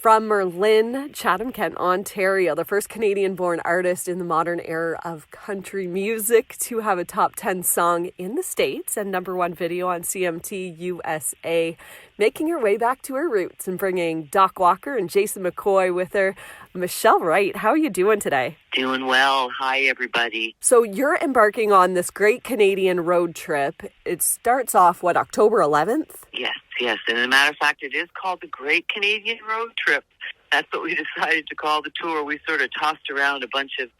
From Merlin, Chatham, Kent, Ontario, the first Canadian-born artist in the modern era of country music to have a top 10 song in the States and #1 video on CMT USA, making her way back to her roots and bringing Doc Walker and Jason McCoy with her. Michelle Wright, how are you doing today? Doing well. Hi, everybody. So you're embarking on this Great Canadian Road Trip. It starts off, October 11th? Yes. And as a matter of fact, it is called the Great Canadian Roadtrip. That's what we decided to call the tour. We sort of tossed around a bunch of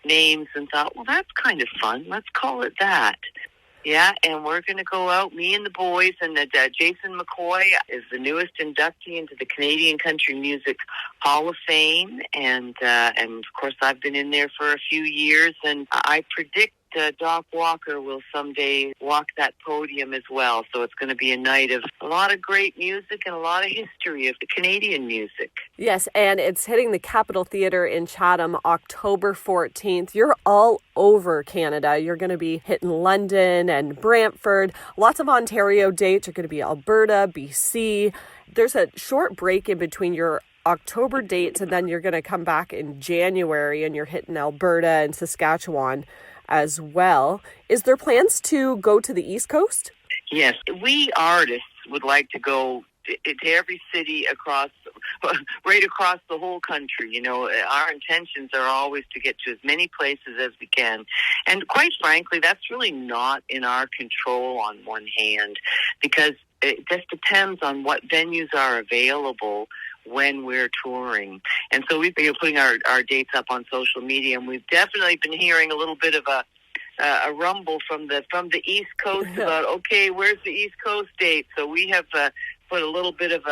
names and thought, well, that's kind of fun. Let's call it that. Yeah, and we're going to go out, me and the boys, and Jason McCoy is the newest inductee into the Canadian Country Music Hall of Fame, and of course I've been in there for a few years, and I predict Doc Walker will someday walk that podium as well. So it's going to be a night of a lot of great music and a lot of history of the Canadian music. Yes, and it's hitting the Capitol Theatre in Chatham October 14th. You're all over Canada. You're going to be hitting London and Brantford. Lots of Ontario dates. You're going to be Alberta, BC. There's a short break in between your October dates, and then you're going to come back in January and you're hitting Alberta and Saskatchewan as well. Is there plans to go to the East Coast? Yes, we artists would like to go to every city right across the whole country. You know, our intentions are always to get to as many places as we can. And quite frankly, that's really not in our control on one hand, because it just depends on what venues are available when we're touring. And so we've been putting our dates up on social media, and we've definitely been hearing a little bit of a rumble from the East Coast about, okay, where's the East Coast date? So we have put a little bit of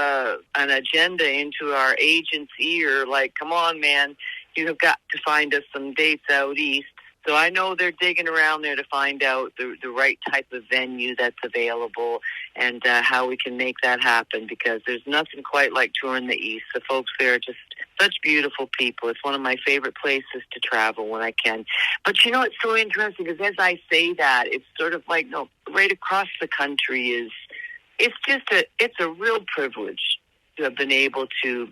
an agenda into our agent's ear, like, come on, man, you have got to find us some dates out east. So I know they're digging around there to find out the right type of venue that's available and how we can make that happen, because there's nothing quite like touring the East. The folks there are just such beautiful people. It's one of my favorite places to travel when I can. But, you know, it's so interesting because as I say that, it's sort of like, no, right across the country it's a real privilege to have been able to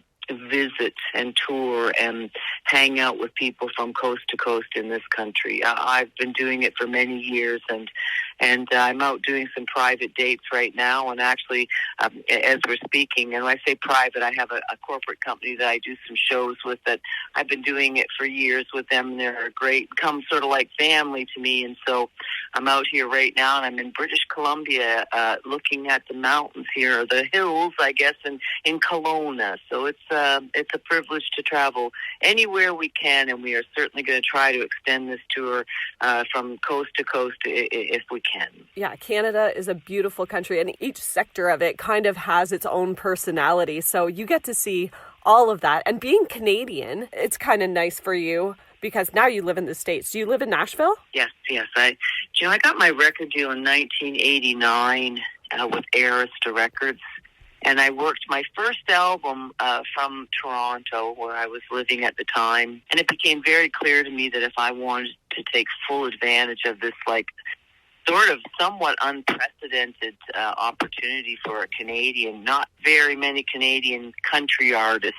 visit and tour and hang out with people from coast to coast in this country. I've been doing it for many years, and I'm out doing some private dates right now. And actually, as we're speaking, and when I say private, I have a corporate company that I do some shows with that I've been doing it for years with them. And they're great, come sort of like family to me. And so I'm out here right now, and I'm in British Columbia looking at the mountains here, or the hills, I guess, in Kelowna. So it's a privilege to travel anywhere we can, and we are certainly going to try to extend this tour from coast to coast if we can. Yeah, Canada is a beautiful country, and each sector of it kind of has its own personality. So you get to see all of that. And being Canadian, it's kind of nice for you because now you live in the States. Do you live in Nashville? Yes. I got my record deal in 1989 with Arista Records. And I worked my first album from Toronto, where I was living at the time. And it became very clear to me that if I wanted to take full advantage of this, like, sort of somewhat unprecedented opportunity for a Canadian, not very many Canadian country artists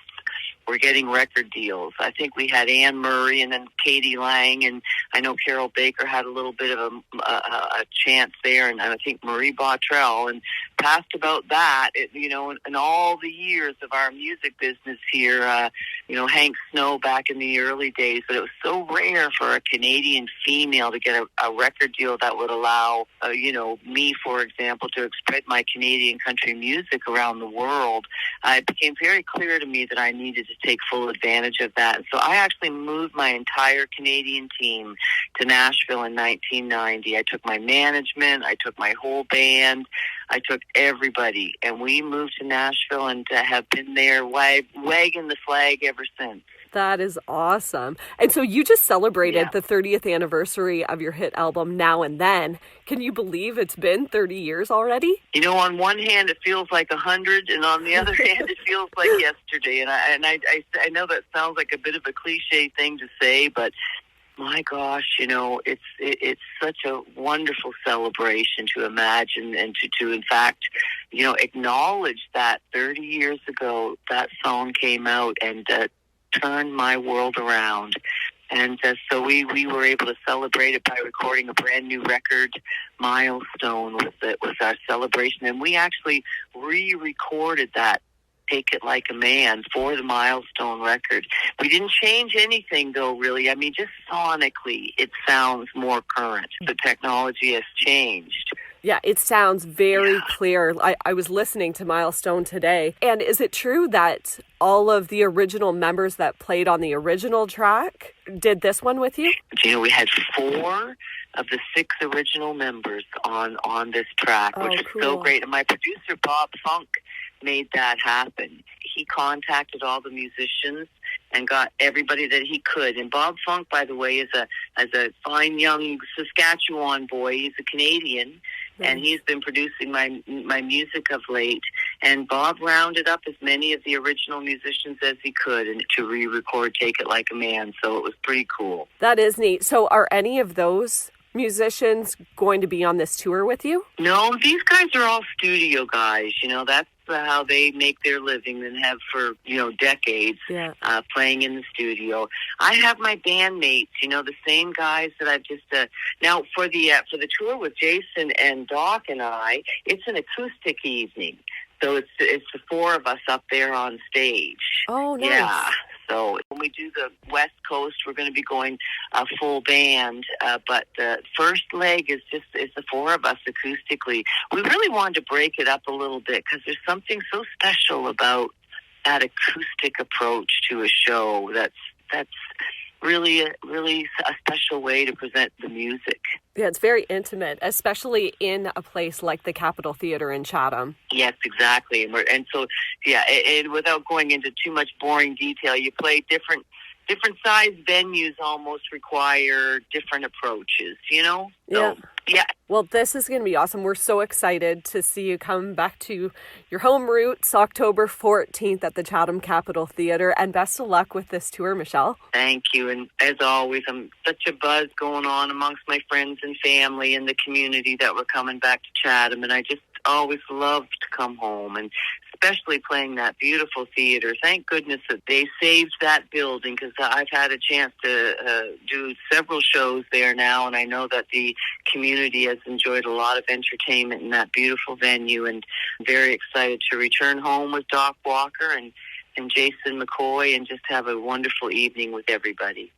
were getting record deals. I think we had Anne Murray and then Katie Lang, and I know Carol Baker had a little bit of a chance there, and I think Marie Bottrell. And past about that, in all the years of our music business here, Hank Snow back in the early days, but it was so rare for a Canadian female to get a record deal that would allow, me, for example, to spread my Canadian country music around the world. It became very clear to me that I needed to take full advantage of that. And so I actually moved my entire Canadian team to Nashville in 1990. I took my management, I took my whole band, I took everybody, and we moved to Nashville and have been there wagging the flag ever since. That is awesome. And so you just celebrated the 30th anniversary of your hit album, Now and Then. Can you believe it's been 30 years already? On one hand, it feels like 100, and on the other hand, it feels like yesterday. And I know that sounds like a bit of a cliche thing to say, but My gosh, it's such a wonderful celebration to imagine and to in fact, acknowledge that 30 years ago that song came out and turned my world around. And so we were able to celebrate it by recording a brand new record milestone with our celebration. And we actually re-recorded that Take It Like a Man for the milestone record. We didn't change anything, though, really. I mean, just sonically, it sounds more current. The technology has changed. Yeah, it sounds very clear. I was listening to Milestone today. And is it true that all of the original members that played on the original track did this one with you? We had 4 of the 6 original members on this track, which is so great. And my producer, Bob Funk, made that happen. He contacted all the musicians and got everybody that he could. And Bob Funk, by the way, is a fine young Saskatchewan boy. He's a Canadian, and he's been producing my music of late. And Bob rounded up as many of the original musicians as he could and to re-record Take It Like a Man. So it was pretty cool. That is neat. So are any of those musicians going to be on this tour with you? No, these guys are all studio guys. That's how they make their living and have for, decades, playing in the studio. I have my bandmates, the same guys that I've just, now for the tour with Jason and Doc and I, it's an acoustic evening. So it's the 4 of us up there on stage. Oh, nice. Yeah. So when we do the West Coast, we're going to be going full band. But the first leg is the 4 of us acoustically. We really wanted to break it up a little bit because there's something so special about that acoustic approach to a show. That's really a special way to present the music. Yeah, it's very intimate, especially in a place like the Capitol Theatre in Chatham. Yes, exactly. And so, and without going into too much boring detail, you play different size venues almost require different approaches, So, yeah. Well, this is going to be awesome. We're so excited to see you come back to your home roots October 14th at the Chatham Capitol Theatre. And best of luck with this tour, Michelle. Thank you. And as always, I'm such a buzz going on amongst my friends and family and the community that we're coming back to Chatham. And I just always love to come home, and especially playing that beautiful theater. Thank goodness that they saved that building, because I've had a chance to do several shows there now, and I know that the community has enjoyed a lot of entertainment in that beautiful venue, and I'm very excited to return home with Doc Walker and Jason McCoy and just have a wonderful evening with everybody.